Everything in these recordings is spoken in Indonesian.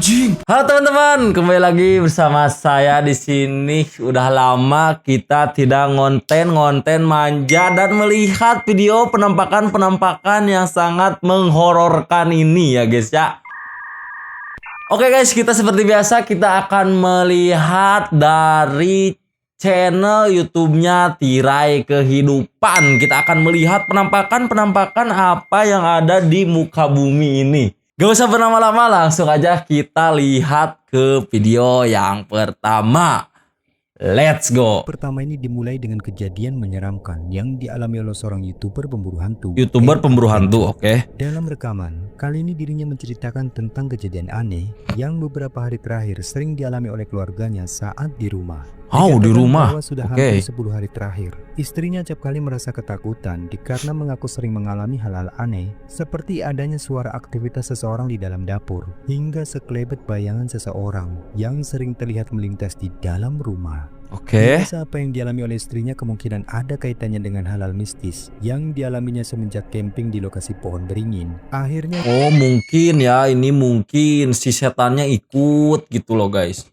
Anjing. Halo teman-teman, kembali lagi bersama saya di sini. Udah lama kita tidak ngonten manja dan melihat video penampakan yang sangat menghororkan ini ya guys ya. Oke guys, kita seperti biasa kita akan melihat dari channel YouTube-nya Tirai Kehidupan. Kita akan melihat penampakan apa yang ada di muka bumi ini. Gak usah berlama-lama, langsung aja kita lihat ke video yang pertama. Let's go. Pertama ini dimulai dengan kejadian menyeramkan yang dialami oleh seorang YouTuber pemburu hantu. Oke. Dalam rekaman, kali ini dirinya menceritakan tentang kejadian aneh yang beberapa hari terakhir sering dialami oleh keluarganya saat di rumah. Di rumah. Bahwa sudah hampir 10 hari terakhir, istrinya acap kali merasa ketakutan karena mengaku sering mengalami hal-hal aneh seperti adanya suara aktivitas seseorang di dalam dapur hingga sekelebet bayangan seseorang yang sering terlihat melintas di dalam rumah. Kisah apa yang dialami oleh istrinya kemungkinan ada kaitannya dengan hal-hal mistis yang dialaminya semenjak camping di lokasi pohon beringin. Akhirnya mungkin ya, ini mungkin si setannya ikut gitu loh guys.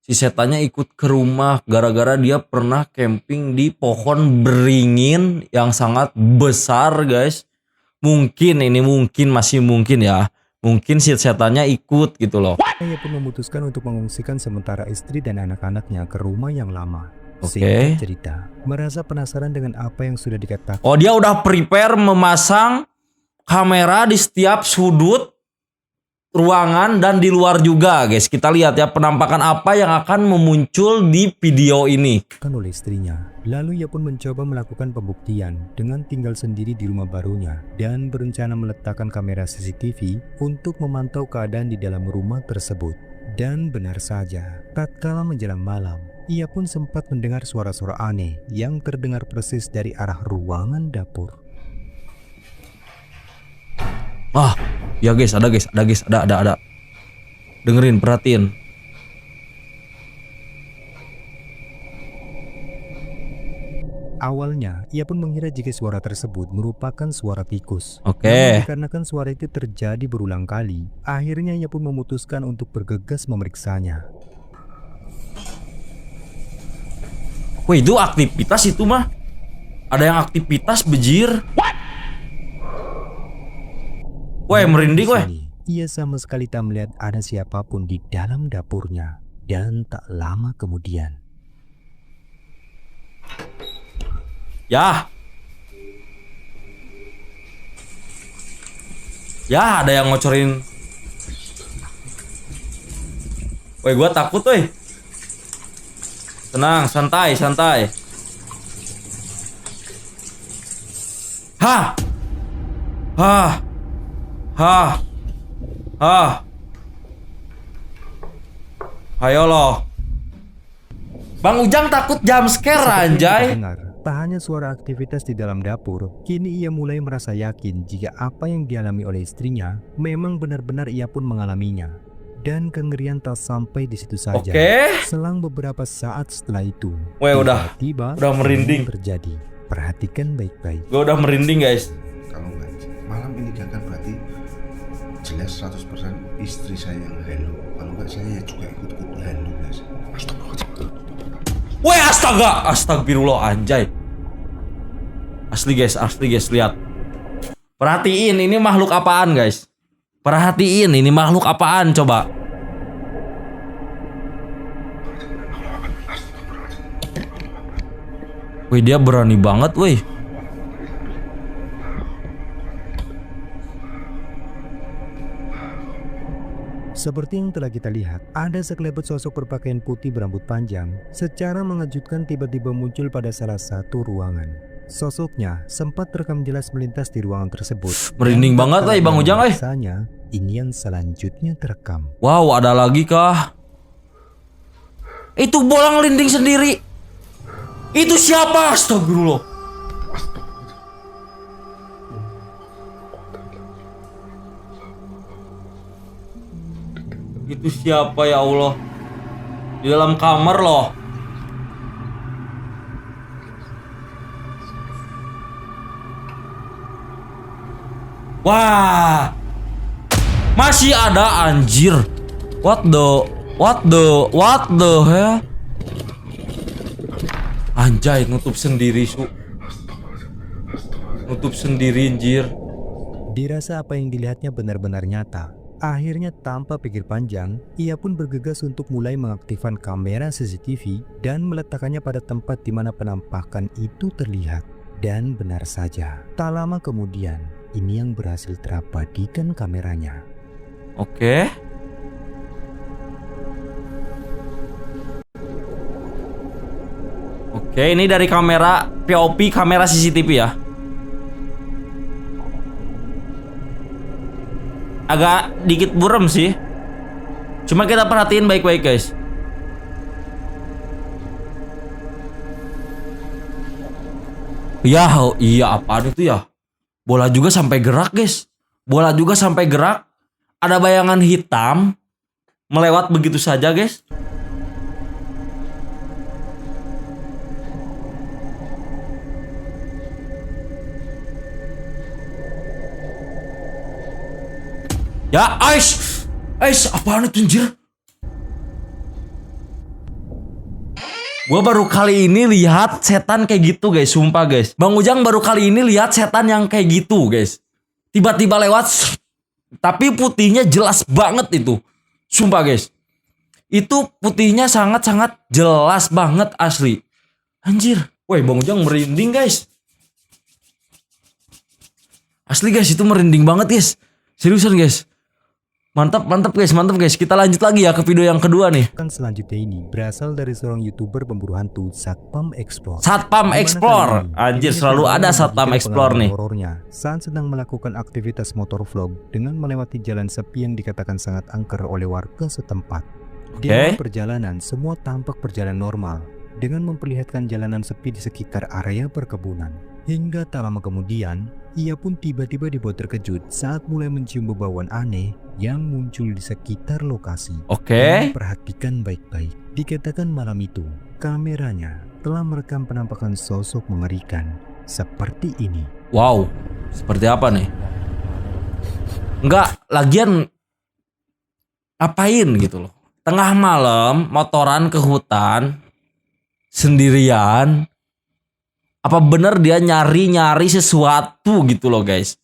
Si setannya ikut ke rumah gara-gara dia pernah camping di pohon beringin yang sangat besar guys. Masih mungkin ya. Mungkin si setannya ikut gitu loh. Ia pun memutuskan untuk mengungsikan sementara istri dan anak-anaknya ke rumah yang lama. Oke. Singkat cerita, merasa penasaran dengan apa yang sudah dikatakan. Dia udah prepare memasang kamera di setiap sudut ruangan dan di luar juga guys. Kita lihat ya penampakan apa yang akan memuncul di video ini. Oleh istrinya. Lalu ia pun mencoba melakukan pembuktian dengan tinggal sendiri di rumah barunya dan berencana meletakkan kamera CCTV untuk memantau keadaan di dalam rumah tersebut. Dan benar saja, tatkala menjelang malam, ia pun sempat mendengar suara-suara aneh yang terdengar persis dari arah ruangan dapur. Ya guys, ada. Dengerin, perhatiin. Awalnya, ia pun mengira jika suara tersebut merupakan suara tikus. Oke. Namun dikarenakan suara itu terjadi berulang kali, akhirnya ia pun memutuskan untuk bergegas memeriksanya. Wih, itu aktivitas itu mah. Ada yang aktivitas bejir. Weh, merinding weh. Ia sama sekali tak melihat ada siapapun di dalam dapurnya. Dan tak lama kemudian, Ya, ada yang ngocorin. Weh, gua takut weh. Tenang, santai. Ayo loh. Bang Ujang takut jump scare anjay. Tak hanya suara aktivitas di dalam dapur, kini ia mulai merasa yakin jika apa yang dialami oleh istrinya memang benar-benar ia pun mengalaminya. Dan kengerian tak sampai di situ saja. Selang beberapa saat setelah itu, tiba-tiba udah merinding terjadi. Perhatikan baik-baik. Gue udah merinding guys. Kalau nggak malam ini gagal berarti jelas 100% istri saya yang hello. Kalau nggak saya juga ikut hello guys. Weh, astagfirullah anjay. Asli guys, lihat. Perhatiin ini makhluk apaan guys. Coba. Wih, dia berani banget wih. Seperti yang telah kita lihat, ada sekelebat sosok berpakaian putih berambut panjang secara mengejutkan tiba-tiba muncul pada salah satu ruangan. Sosoknya sempat terekam jelas melintas di ruangan tersebut. Merinding banget lah Bang Ujang Biasanya, ini yang selanjutnya terekam. Wow, ada lagi kah? Itu bola ngelinding sendiri. Itu siapa? Astagfirullah. Itu siapa ya Allah? Di dalam kamar loh. Wah, masih ada anjir. What the hell? Anjay, nutup sendiri, Su. Nutup sendiri, anjir. Dirasa apa yang dilihatnya benar-benar nyata. Akhirnya tanpa pikir panjang, ia pun bergegas untuk mulai mengaktifkan kamera CCTV dan meletakkannya pada tempat di mana penampakan itu terlihat. Dan benar saja, tak lama kemudian, ini yang berhasil terabadikan kameranya. Oke. Oke, ini dari kamera POV kamera CCTV ya. Agak dikit buram sih. Cuma kita perhatiin baik-baik, guys. Ya, iya apaan itu ya? Bola juga sampai gerak, guys. Bola juga sampai gerak. Ada bayangan hitam melewat begitu saja, guys. Ya, Ais, apaan itu anjir? Gua baru kali ini lihat setan kayak gitu, guys, sumpah, guys. Bang Ujang baru kali ini lihat setan yang kayak gitu, guys. Tiba-tiba lewat, tapi putihnya jelas banget itu. Sumpah, guys. Itu putihnya sangat-sangat jelas banget asli. Anjir. Woi, Bang Ujang merinding, guys. Asli, guys, itu merinding banget, guys. Seriusan, guys. Mantap guys. Kita lanjut lagi ya ke video yang kedua nih. Kan selanjutnya ini berasal dari seorang YouTuber pemburu hantu, Satpam Explore. Satpam Explore. Anjir, selalu ada Satpam Explore nih. Horornya saat sedang melakukan aktivitas motor vlog dengan melewati jalan sepi yang dikatakan sangat angker oleh warga setempat. Di dalam perjalanan semua tampak berjalan normal dengan memperlihatkan jalanan sepi di sekitar area perkebunan. Hingga tak lama kemudian, ia pun tiba-tiba dibuat terkejut saat mulai mencium bauan aneh yang muncul di sekitar lokasi. Dan perhatikan baik-baik. Dikatakan malam itu, kameranya telah merekam penampakan sosok mengerikan seperti ini. Wow, seperti apa nih? Enggak, lagian apain gitu loh. Tengah malam, motoran ke hutan, sendirian. Apa bener dia nyari sesuatu gitu loh, guys?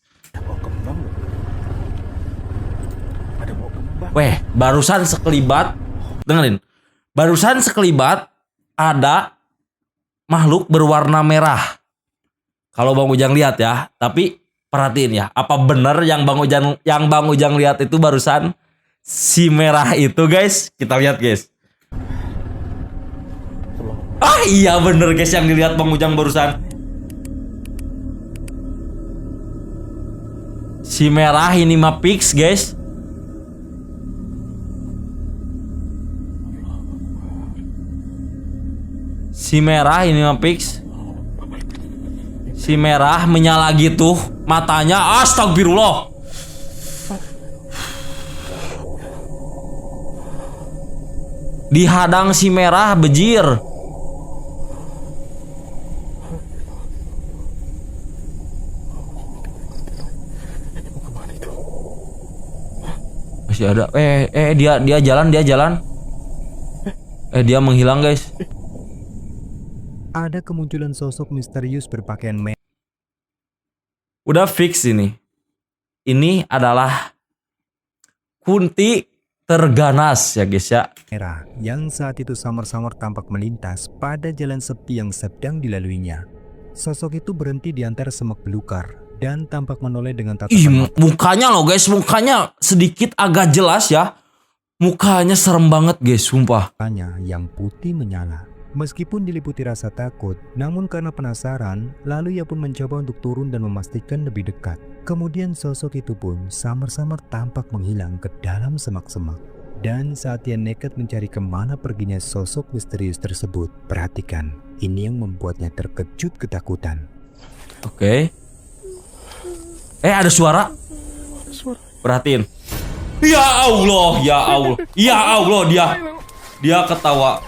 Weh, barusan sekelibat, dengerin. Barusan sekelibat ada makhluk berwarna merah. Kalau Bang Ujang lihat ya, tapi perhatiin ya, apa bener yang Bang Ujang lihat itu barusan si merah itu, guys? Kita lihat, guys. Ah, iya bener, guys, yang dilihat Bang Ujang barusan. Si merah ini mah fix, guys. Si merah ini mah fix. Si merah menyala gitu, matanya, astagfirullah. Dihadang si merah, bejir. Masih ada. Dia jalan. Dia menghilang, guys. Ada kemunculan sosok misterius berpakaian merah. Udah fix ini. Ini adalah Kunti terganas ya, guys ya. Merah yang saat itu samar-samar tampak melintas pada jalan sepi yang sedang dilaluinya. Sosok itu berhenti di antara semak belukar dan tampak menoleh dengan tatapan mukanya loh, guys, mukanya sedikit agak jelas ya. Mukanya serem banget, guys, sumpah. Mukanya yang putih menyala. Meskipun diliputi rasa takut, namun karena penasaran, lalu ia pun mencoba untuk turun dan memastikan lebih dekat. Kemudian sosok itu pun samar-samar tampak menghilang ke dalam semak-semak. Dan saat ia nekat mencari kemana perginya sosok misterius tersebut, perhatikan, ini yang membuatnya terkejut ketakutan. Oke. Ada suara. Perhatiin. Ya Allah, dia ketawa,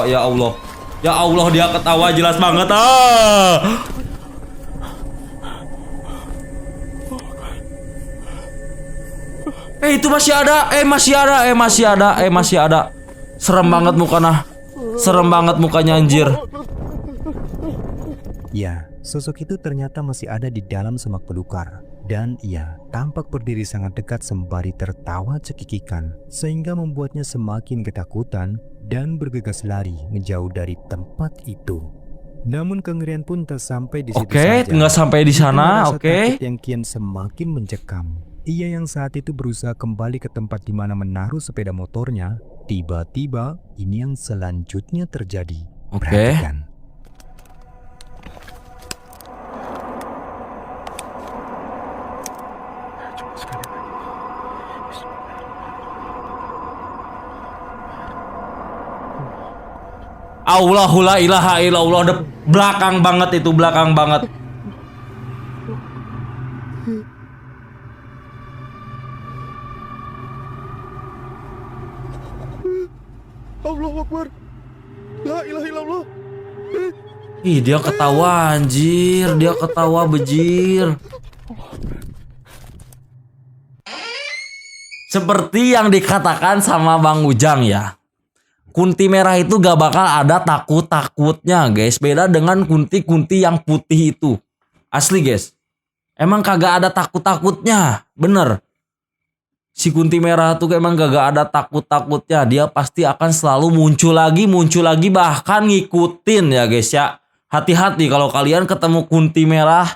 ya Allah. Ya Allah, dia ketawa jelas banget. Itu masih ada. Masih ada. Serem banget mukanya. Serem banget mukanya anjir. Ya, sosok itu ternyata masih ada di dalam semak belukar. Dan ia tampak berdiri sangat dekat sembari tertawa cekikikan, sehingga membuatnya semakin ketakutan dan bergegas lari menjauh dari tempat itu. Namun kengerian pun tak sampai di situ saja. Oke, nggak sampai di sana. Rasa Oke. takut yang kian semakin mencekam. Ia yang saat itu berusaha kembali ke tempat di mana menaruh sepeda motornya. Tiba-tiba ini yang selanjutnya terjadi. Oke. Perhatikan. Allahula ilaha illallah. Udah belakang banget itu, belakang banget. Allahu Akbar. La ilaha illallah. Ih, dia ketawa anjir, dia ketawa bejir. Seperti yang dikatakan sama Bang Ujang ya. Kunti merah itu gak bakal ada takut-takutnya guys. Beda dengan kunti-kunti yang putih itu. Asli guys. Emang kagak ada takut-takutnya. Bener. Si kunti merah tuh emang gak ada takut-takutnya. Dia pasti akan selalu muncul lagi. Bahkan ngikutin ya guys ya. Hati-hati kalau kalian ketemu kunti merah.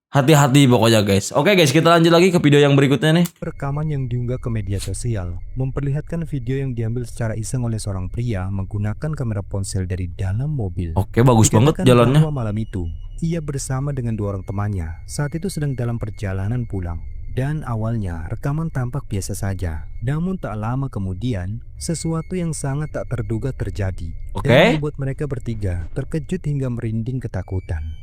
Hati-hati pokoknya guys. Oke guys, kita lanjut lagi ke video yang berikutnya nih. Rekaman yang diunggah ke media sosial memperlihatkan video yang diambil secara iseng oleh seorang pria menggunakan kamera ponsel dari dalam mobil. Oke, bagus banget Dikatakan jalannya. bahwa malam itu ia bersama dengan 2 orang temannya saat itu sedang dalam perjalanan pulang. Dan awalnya rekaman tampak biasa saja. Namun tak lama kemudian sesuatu yang sangat tak terduga terjadi. Oke. Dan membuat mereka bertiga terkejut hingga merinding ketakutan.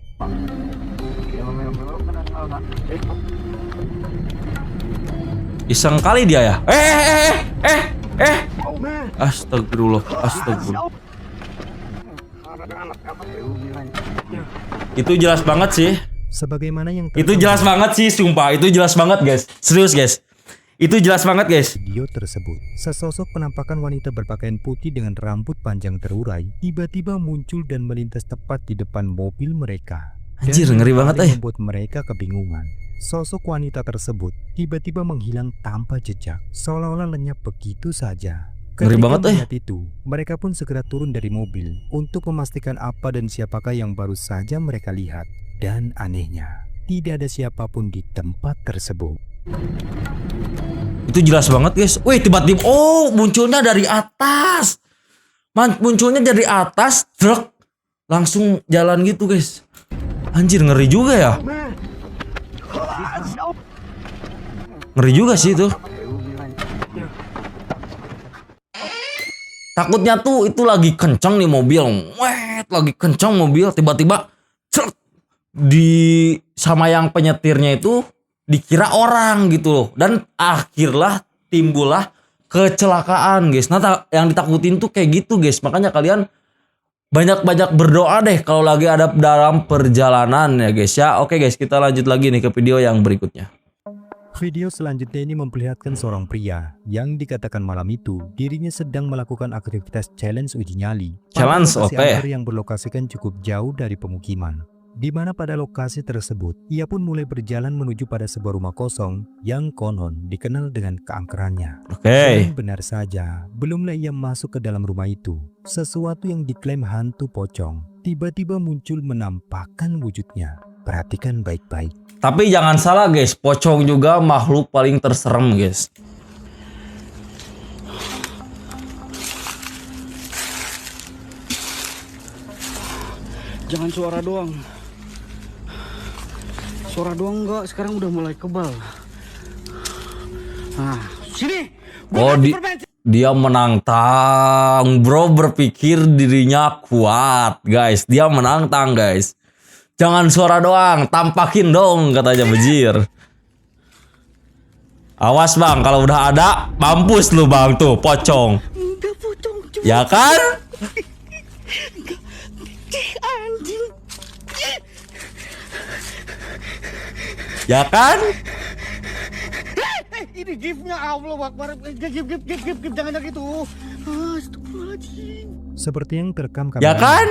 Iseng kali dia ya. Astagfirullah. Itu jelas banget sih. Sebagaimana yang Itu jelas banget sih, sumpah. Itu jelas banget guys. Serius guys. Itu jelas banget guys. video tersebut, sesosok penampakan wanita berpakaian putih dengan rambut panjang terurai tiba-tiba muncul dan melintas tepat di depan mobil mereka. Anjir, Dan ngeri yang banget paling eh. membuat mereka kebingungan. Sosok wanita tersebut tiba-tiba menghilang tanpa jejak, seolah-olah lenyap begitu saja. Ngeri Ketika banget, melihat itu, mereka pun segera turun dari mobil untuk memastikan apa dan siapakah yang baru saja mereka lihat. Dan anehnya, tidak ada siapapun di tempat tersebut. Itu jelas banget guys. Wih, tiba-tiba munculnya dari atas. Munculnya dari atas, truk langsung jalan gitu guys. Anjir, ngeri juga ya. Ngeri juga sih itu. Takutnya tuh itu lagi kenceng nih mobil. Lagi kenceng mobil, tiba-tiba truk di sama yang penyetirnya itu dikira orang gitu loh. Dan akhirnya timbullah kecelakaan guys. Nah, yang ditakutin tuh kayak gitu guys. Makanya kalian banyak-banyak berdoa deh kalau lagi ada dalam perjalanan ya guys ya. Oke guys, kita lanjut lagi nih ke video yang berikutnya. Video selanjutnya ini memperlihatkan seorang pria yang dikatakan malam itu dirinya sedang melakukan aktivitas challenge uji nyali. pada Challenge, lokasi oke. angker yang berlokasikan cukup jauh dari pemukiman. Di mana pada lokasi tersebut, ia pun mulai berjalan menuju pada sebuah rumah kosong yang konon dikenal dengan keangkerannya. Oke. Dan benar saja, belumlah ia masuk ke dalam rumah itu, sesuatu yang diklaim hantu pocong tiba-tiba muncul menampakkan wujudnya. Perhatikan baik-baik. Tapi jangan salah guys, pocong juga makhluk paling terserem guys. Jangan suara doang. Suara doang enggak, sekarang udah mulai kebal. Nah, sini. Dia menantang, bro, berpikir dirinya kuat, guys. Dia menantang, guys. Jangan suara doang, tampakin dong, katanya bejir. Awas bang, kalau udah ada, mampus lu bang tuh, pocong. Enggak pocong, cuma Ya kan? anjing. Ya kan? Ini giftnya Allah Akbar. Gift jangan gitu. Astagfirullahaladzim. Seperti yang terekam Ya kamera. kan?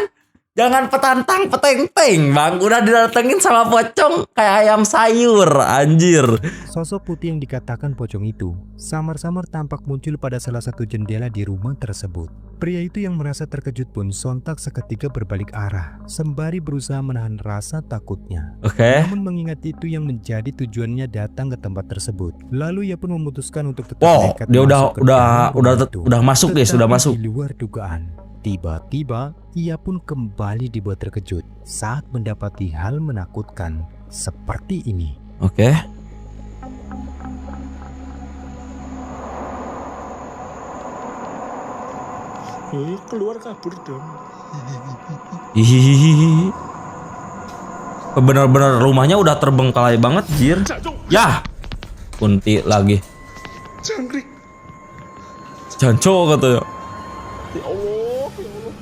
Jangan petantang peteng-teng, Bang. Udah didatengin sama pocong kayak ayam sayur, anjir. Sosok putih yang dikatakan pocong itu samar-samar tampak muncul pada salah satu jendela di rumah tersebut. Pria itu yang merasa terkejut pun sontak seketika berbalik arah, sembari berusaha menahan rasa takutnya. Oke. Namun mengingat itu yang menjadi tujuannya datang ke tempat tersebut. Lalu ia pun memutuskan untuk tetap Wow, nekat dia masuk ke dalam rumah itu. udah masuk guys, udah Tetapi masuk. Di luar dugaan, tiba-tiba ia pun kembali dibuat terkejut saat mendapati hal menakutkan seperti ini. Oke. Keluar kabur dong. Hihihi. Bener-bener rumahnya udah terbengkalai banget, jir. Ya, kunti lagi. Jangkrik. Janco katanya. Ya Allah, ya Allah.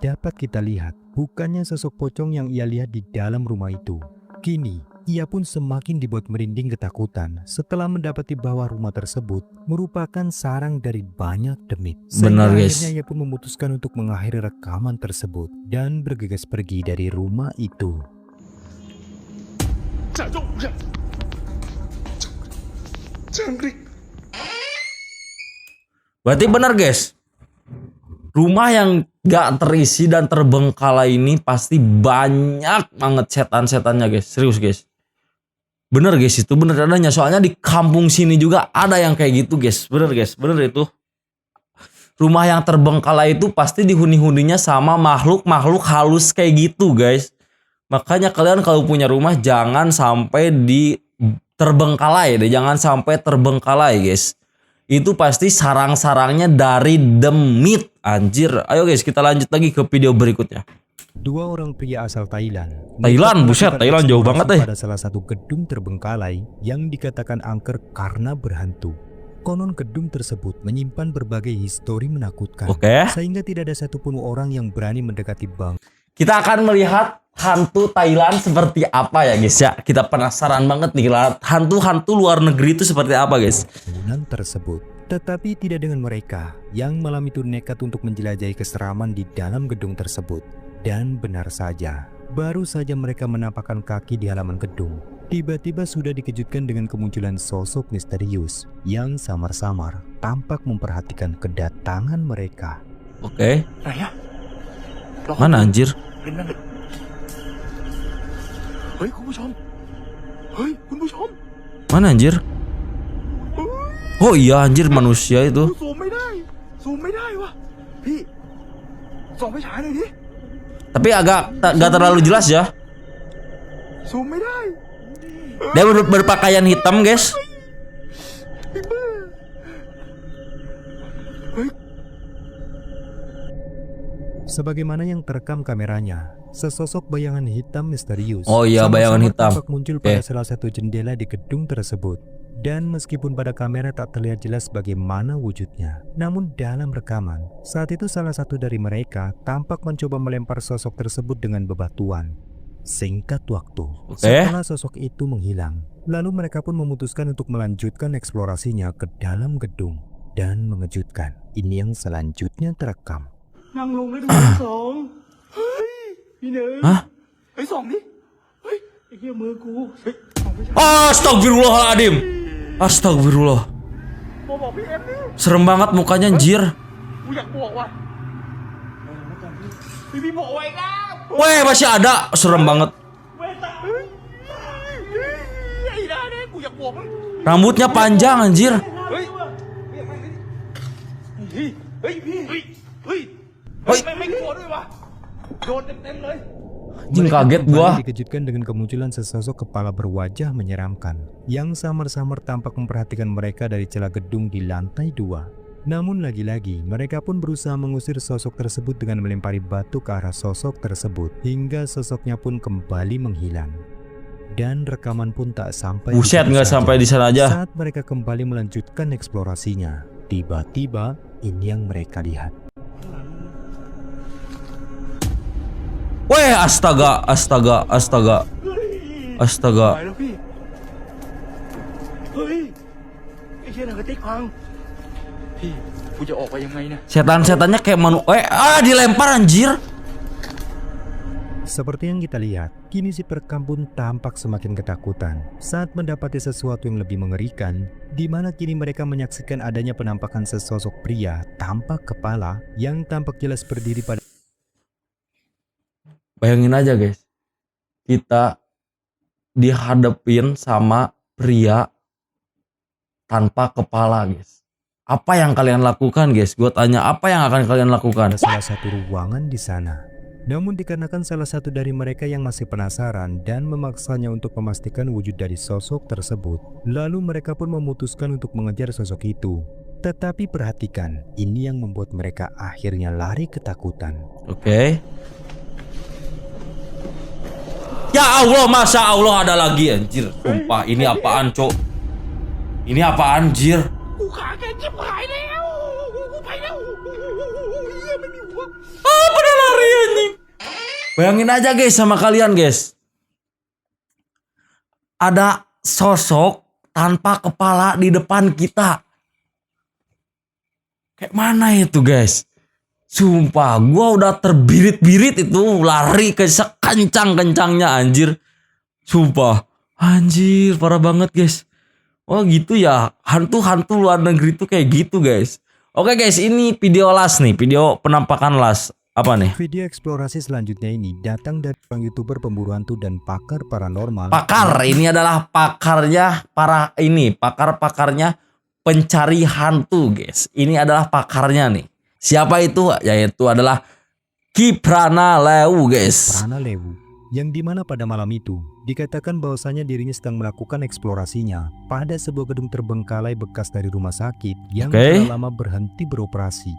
Dapat kita lihat, bukannya sosok pocong yang ia lihat di dalam rumah itu. Kini, ia pun semakin dibuat merinding ketakutan setelah mendapati bahwa rumah tersebut merupakan sarang dari banyak demit. Benar, Sehingga guys. akhirnya ia pun memutuskan untuk mengakhiri rekaman tersebut dan bergegas pergi dari rumah itu. Jangkrik. Berarti benar guys. Rumah yang gak terisi dan terbengkalai ini pasti banyak banget setan-setannya guys. Serius guys. Bener guys, itu bener adanya. Soalnya di kampung sini juga ada yang kayak gitu guys. Bener guys, bener itu. Rumah yang terbengkalai itu pasti dihuni-huninya sama makhluk-makhluk halus kayak gitu guys. Makanya kalian kalau punya rumah jangan sampai terbengkalai deh. Jangan sampai terbengkalai guys. Itu pasti sarang-sarangnya dari demit, anjir. Ayo guys, kita lanjut lagi ke video berikutnya. Dua orang pria asal Thailand. Thailand, mereka buset, melakukan Thailand jauh eksplorasi banget, pada salah satu gedung terbengkalai yang dikatakan angker karena berhantu. Konon gedung tersebut menyimpan berbagai histori menakutkan. Oke. Sehingga tidak ada satupun orang yang berani mendekati bank. Kita akan melihat hantu Thailand seperti apa ya guys ya. Kita penasaran banget nih hantu-hantu luar negeri itu seperti apa guys. Bangunan tersebut. Tetapi tidak dengan mereka yang malam itu nekat untuk menjelajahi keseraman di dalam gedung tersebut. Dan benar saja, baru saja mereka menampakkan kaki di halaman gedung, tiba-tiba sudah dikejutkan dengan kemunculan sosok misterius yang samar-samar tampak memperhatikan kedatangan mereka. Oke. Raya. Mana anjir? เฮ้ยคุณผู้ชม เฮ้ยคุณผู้ชม Mana anjir? Oh iya anjir, manusia itu. ซูมไม่ได้วะพี่ส่องไปฉายหน่อยดิ Tapi gak terlalu jelas ya. ซูมไม่ได้ Dia berpakaian hitam guys. Sebagaimana yang terekam kameranya, sesosok bayangan hitam misterius. Oh iya, sama-sama bayangan hitam. tampak muncul pada salah satu jendela di gedung tersebut. Dan meskipun pada kamera tak terlihat jelas bagaimana wujudnya, namun dalam rekaman, saat itu salah satu dari mereka tampak mencoba melempar sosok tersebut dengan bebatuan. Singkat waktu, setelah sosok itu menghilang, lalu mereka pun memutuskan untuk melanjutkan eksplorasinya ke dalam gedung. Dan mengejutkan, ini yang selanjutnya terekam. นั่งลงแล้วดูสองเฮ้ยพี่เนย Hah? ไอ้สองนี่เฮ้ยไอ้เหี้ยมือกูเฮ้ยส่องไปฉาย Astagfirullahaladzim. Astagfirullah. บอกพี่เอ็มนี่ Serem banget mukanya anjir. กูอยากบวกว่ะพี่บอกไว้แล้ว Weh, masih ada. Serem banget. เว้ยตาเฮ้ยไอ้ด้าเนี่ยกูอยากบวกมั้ง Rambutnya panjang anjir. เฮ้ยเฮ้ยเฮ้ยพี่เฮ้ยเฮ้ย เฮ้ย ไม่กลัวด้วยวะโดนเต็มๆเลย Anjing kaget Kembali gua. dikejutkan dengan kemunculan sesosok kepala berwajah menyeramkan yang samar-samar tampak memperhatikan mereka dari celah gedung di lantai 2. Namun lagi-lagi mereka pun berusaha mengusir sosok tersebut dengan melempari batu ke arah sosok tersebut hingga sosoknya pun kembali menghilang. Dan rekaman pun tak sampai di Buset, situ nggak saja. sampai di sana aja. Saat mereka kembali melanjutkan eksplorasinya, tiba-tiba ini yang mereka lihat. Weh, astaga, astaga, astaga. Astaga. ไปแล้วพี่ เฮ้ยไอ้เชี่ยหนังกระติกพัง พี่กูจะออกไปยังไงเนี่ย Setan-setannya kayak dilempar anjir. Seperti yang kita lihat, kini si perekam pun tampak semakin ketakutan saat mendapati sesuatu yang lebih mengerikan, di mana kini mereka menyaksikan adanya penampakan sesosok pria tanpa kepala yang tampak jelas berdiri pada. Bayangin aja guys, kita dihadapin sama pria tanpa kepala guys. Apa yang kalian lakukan guys? Gue tanya, apa yang akan kalian lakukan? Salah satu ruangan di sana. Namun dikarenakan salah satu dari mereka yang masih penasaran dan memaksanya untuk memastikan wujud dari sosok tersebut, lalu mereka pun memutuskan untuk mengejar sosok itu. Tetapi perhatikan, ini yang membuat mereka akhirnya lari ketakutan. Oke. Ya Allah, masa Allah ada lagi anjir. Sumpah, ini apaan cok? Ini apaan anjir? กูขาแกจิบหายแล้วกูไปแล้วเฮียไม่มีหัว Pada lari anjing. Bayangin aja guys sama kalian guys. Ada sosok tanpa kepala di depan kita. Kayak mana itu guys? Sumpah, gua udah terbirit-birit itu lari ke sekencang-kencangnya anjir. Sumpah, anjir parah banget guys. Oh gitu ya, hantu-hantu luar negeri tuh kayak gitu guys. Oke guys, ini video last nih, video penampakan last. Apa nih? Video eksplorasi selanjutnya ini datang dari seorang YouTuber pemburu hantu dan pakar paranormal. Pakar, ini adalah pakarnya pakar-pakarnya pencari hantu guys. Ini adalah pakarnya nih. Siapa itu? Yaitu adalah Kiprana Lewu guys. Prana Lewu, yang dimana pada malam itu dikatakan bahwasanya dirinya sedang melakukan eksplorasinya pada sebuah gedung terbengkalai bekas dari rumah sakit yang telah lama berhenti beroperasi.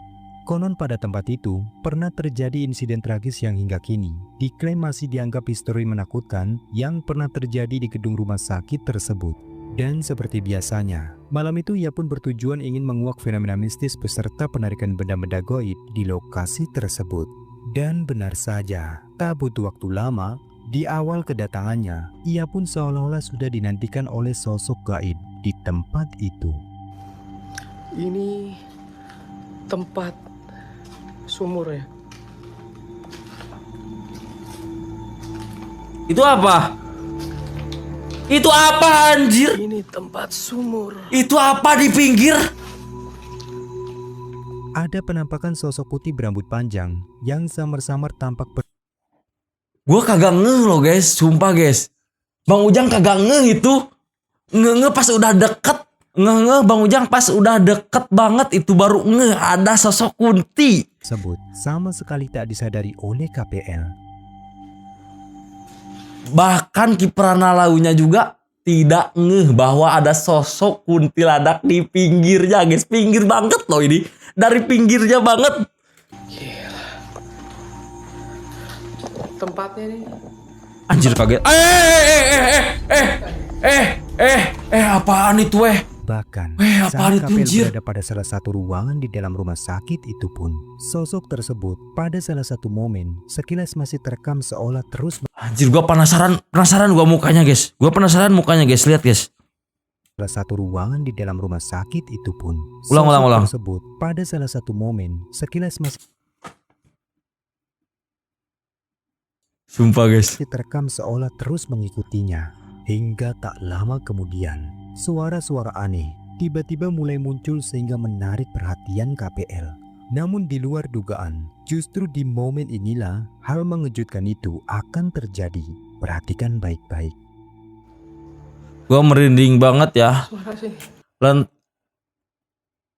Konon pada tempat itu pernah terjadi insiden tragis yang hingga kini diklaim masih dianggap histori menakutkan yang pernah terjadi di gedung rumah sakit tersebut. Dan seperti biasanya, malam itu ia pun bertujuan ingin menguak fenomena mistis beserta penarikan benda-benda goib di lokasi tersebut. Dan benar saja, tak butuh waktu lama, di awal kedatangannya, ia pun seolah-olah sudah dinantikan oleh sosok gaib di tempat itu. Ini tempat sumur ya. Itu apa? Itu apa anjir? Ini tempat sumur. Itu apa di pinggir? Ada penampakan sosok putih berambut panjang yang samar-samar tampak Gue kagak ngeh loh guys, sumpah guys. Bang Ujang kagak ngeh itu. Ngeh pas udah deket. Ngeh Bang Ujang pas udah deket banget itu baru ngeh ada sosok Kunti. tersebut sama sekali tak disadari oleh KPL. Bahkan Kiprana Leuwnya juga tidak ngeh bahwa ada sosok kuntilanak di pinggirnya guys. Pinggir banget loh ini. Dari pinggirnya banget. Tempatnya nih. Anjir kaget. Apaan itu Bahkan apaan saat itu, KPL anjir? berada pada salah satu ruangan di dalam rumah sakit itu pun, sosok tersebut pada salah satu momen sekilas masih terekam seolah terus Anjir gua penasaran gua mukanya guys. Gua penasaran mukanya guys, lihat guys. salah satu ruangan di dalam rumah sakit itu pun. Ulang. Sosok tersebut pada salah satu momen sekilas masih Sumpah guys. terekam seolah terus mengikutinya. Hingga tak lama kemudian, suara-suara aneh tiba-tiba mulai muncul sehingga menarik perhatian KPL. Namun di luar dugaan, justru di momen inilah hal mengejutkan itu akan terjadi. Perhatikan baik-baik. Gua merinding banget ya. Suara sih.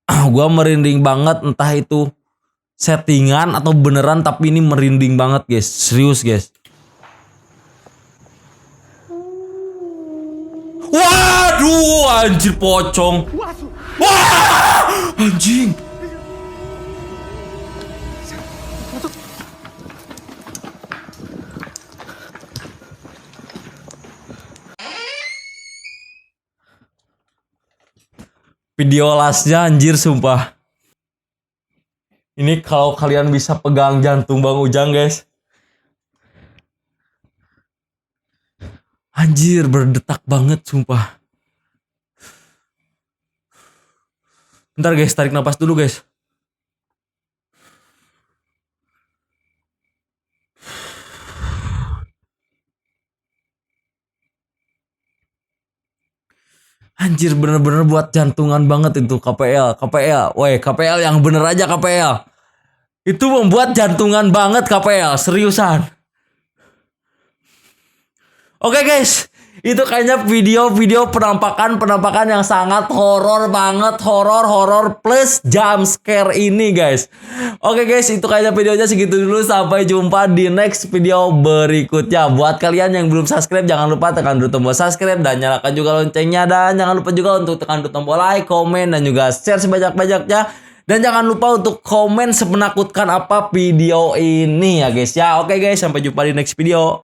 Gua merinding banget, entah itu settingan atau beneran, tapi ini merinding banget guys. Serius guys. Waduh, anjir pocong. Wah, anjing. Video lastnya anjir sumpah. Ini kalau kalian bisa pegang jantung Bang Ujang guys. Anjir berdetak banget sumpah. Bentar guys, tarik napas dulu guys. Anjir, bener-bener buat jantungan banget itu KPL. Woi KPL yang bener aja KPL. Itu membuat jantungan banget KPL, seriusan. Oke guys, itu kayaknya video penampakan yang sangat horor banget, horor plus jump scare ini guys. Oke guys, itu kayaknya videonya segitu dulu. Sampai jumpa di next video berikutnya. Buat kalian yang belum subscribe, jangan lupa tekan dulu tombol subscribe dan nyalakan juga loncengnya, dan jangan lupa juga untuk tekan dulu tombol like, komen, dan juga share sebanyak-banyaknya. Dan jangan lupa untuk komen semenakutkan apa video ini ya guys ya. Oke guys, sampai jumpa di next video.